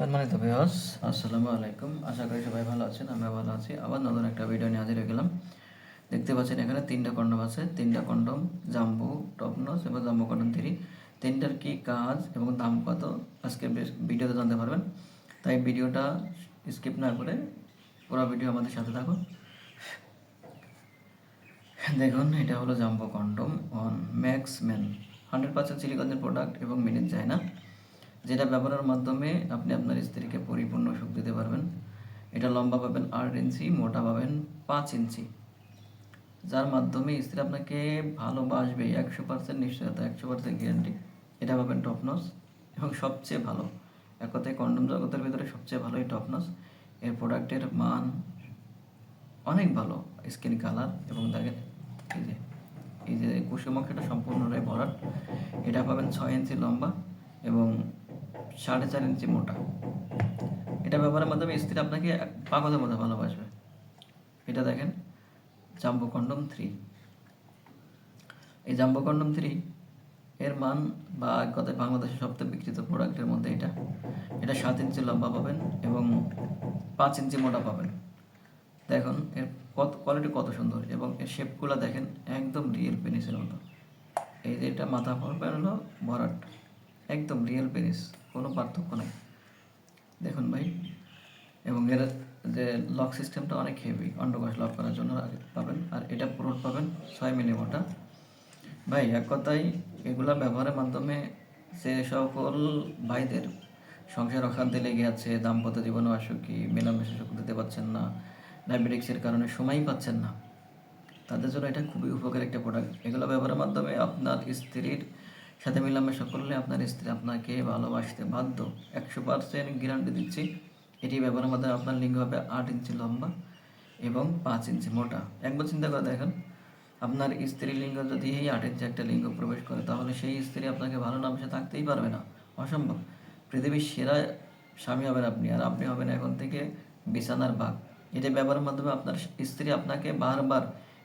সম্মানিত ভিউয়ার্স, আসসালামু আলাইকুম। আশা করি সবাই ভালো আছেন। আমরা ভালো আছি। আবার নতুন একটা ভিডিও নিয়ে হাজির হয়ে গেলাম। দেখতে পাচ্ছেন এখানে 3টা কন্ডম আছে। 3টা কন্ডম জাম্বো, টপনস এবং জাম্বো কন্ডম 3। 3টার কি কাজ এবং দাম কত আজকে ভিডিওতে জানতে পারবেন। তাই ভিডিওটা স্কিপ না করে পুরো ভিডিও আমাদের সাথে থাকুন। দেখুন, এটা হলো jumbo condom on Max man, 100% সিলিকনের প্রোডাক্ট এবং মেড যায় না, যেটা ব্যবহারের মাধ্যমে আপনি আপনার স্ত্রীকে পরিপূর্ণ সুখ দিতে পারবেন। এটা লম্বা পাবেন 8 ইঞ্চি, মোটা পাবেন 5 ইঞ্চি, যার মাধ্যমে স্ত্রী আপনাকে ভালোবাসবে 100% নিশ্চয়তা, 100% গ্যারান্টি। এটা পাবেন টপনস এবং সবচেয়ে ভালো, এক কথায় কন্ডম জগতের ভিতরে সবচেয়ে ভালো এই টপনস। এর প্রোডাক্টের মান অনেক ভালো, স্কিন কালার এবং দেখেন এই যে কুসুম অংশটা সম্পূর্ণটাই ভরাট। এটা পাবেন 6 ইঞ্চি লম্বা এবং 4.5 ইঞ্চি মোটা। এটা ব্যবহারের মাধ্যমে স্ত্রী আপনাকে পাগলের মতো ভালোবাসবে। এটা দেখেন জাম্বো কন্ডম 3। এই জাম্বো কন্ডম 3 এর মান বা এক কথায় বাংলাদেশের সবচেয়ে বিক্রিত প্রোডাক্টের মধ্যে এটা 7 ইঞ্চি লম্বা পাবেন এবং 5 ইঞ্চি মোটা পাবেন। দেখুন এর কোয়ালিটি কত সুন্দর এবং এর শেপগুলো দেখেন একদম রিয়েল পেনিসের মতো। এই যে এটা মাথা পড়বেন হলো ভরাট, একদম রিয়েল পেনিস, কোনো পার্থক্য নেই। দেখুন ভাই, এবং এর যে লক সিস্টেমটা অনেক হেভি, অন্ডকোষ লক করার জন্য পাবেন। আর এটা পুরো পাবেন 6 মিলি মোটা। ভাই এক কথায় এগুলা ব্যবহারের মাধ্যমে যে সকল ভাইদের সংসার অশান্তি লেগে আছে, দাম্পত্য জীবনে আসুকি, মেলামেশা সুখ দিতে পারছেন না, ডায়াবেটিক্সের কারণে সময়ই পাচ্ছেন না, তাদের জন্য এটা খুবই উপকারী একটা প্রোডাক্ট। এগুলো ব্যবহারের মাধ্যমে আপনার স্ত্রীর সাথে মেলামেশা করলে আপনার স্ত্রী আপনাকে ভালোবাসতে বাধ্য, 100% গ্যারান্টি দিচ্ছি। এটি ব্যবহারের মাধ্যমে আপনার লিঙ্গ হবে 8 ইঞ্চি লম্বা এবং 5 ইঞ্চি মোটা। একবার চিন্তা করে দেখেন, আপনার স্ত্রী লিঙ্গ যদি এই 8 ইঞ্চি একটা লিঙ্গ প্রবেশ করে, তাহলে সেই স্ত্রী আপনাকে ভালো না বেসে থাকতেই পারবে না, অসম্ভব। পৃথিবীর সেরা স্বামী হবেন আপনি, আর আপনি হবেন এখন থেকে বিছানার বাঘ। এটা ব্যবহারের মাধ্যমে আপনার স্ত্রী আপনাকে বারবার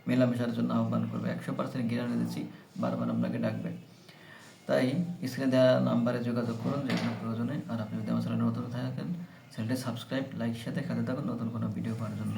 মেলামেশার জন্য আহ্বান করবে, 100% গ্যারান্টি দিচ্ছি, বারবার আপনাকে ডাকবে। তাই স্ক্রিনে দেওয়া নাম্বারে যোগাযোগ করুন যে কোনো প্রয়োজনে। আর আপনি যদি আমার চ্যানেলে নতুন থাকেন, চ্যানেলটি সাবস্ক্রাইব, লাইক সাথে খাতে থাকুন নতুন কোনো ভিডিও পাওয়ার জন্য।